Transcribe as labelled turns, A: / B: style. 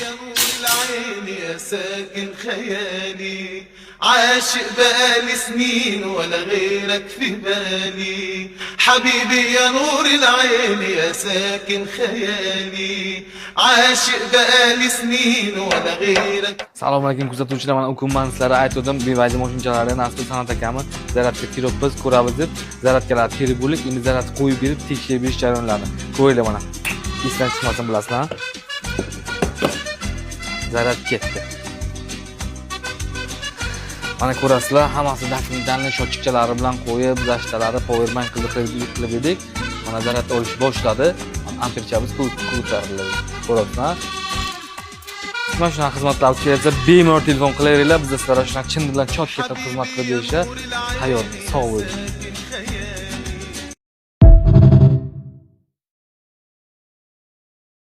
A: يا نور العين يا ساكن خيالي عاشق بقالي سنين ولا غيرك في بالي حبيبي يا نور العين يا ساكن خيالي عاشق بقالي سنين ولا غيرك.
B: Assalomu alaykum kuzatuvchilar, mana o'kunman sizlarga aytdim, bevajib mashinachalari Nasr San'at akamiz zaratga terib biz ko'ramiz deb zaratgalar terib bo'lib, endi zarat qo'yib berib tekshirib berish jarayonlarini ko'ringlar mana. Esdan chiqmasin bilasizlar. Zarat ketdi. Mana ko'rasizlar, hammasi dafn shochikchalari bilan qo'yib, zashtalari powerbank qilib edik. Mana zarat olish boshladi. Amperchamiz ko'tariladi. Ko'rasizlar. Mana shunaqa xizmatlar kelsa, bemalol telefon qilaveringlar. Bizda sizlarga shunaqa chin bilan chot ketib xizmat qilib berishga tayyormiz. Sog' bo'ling.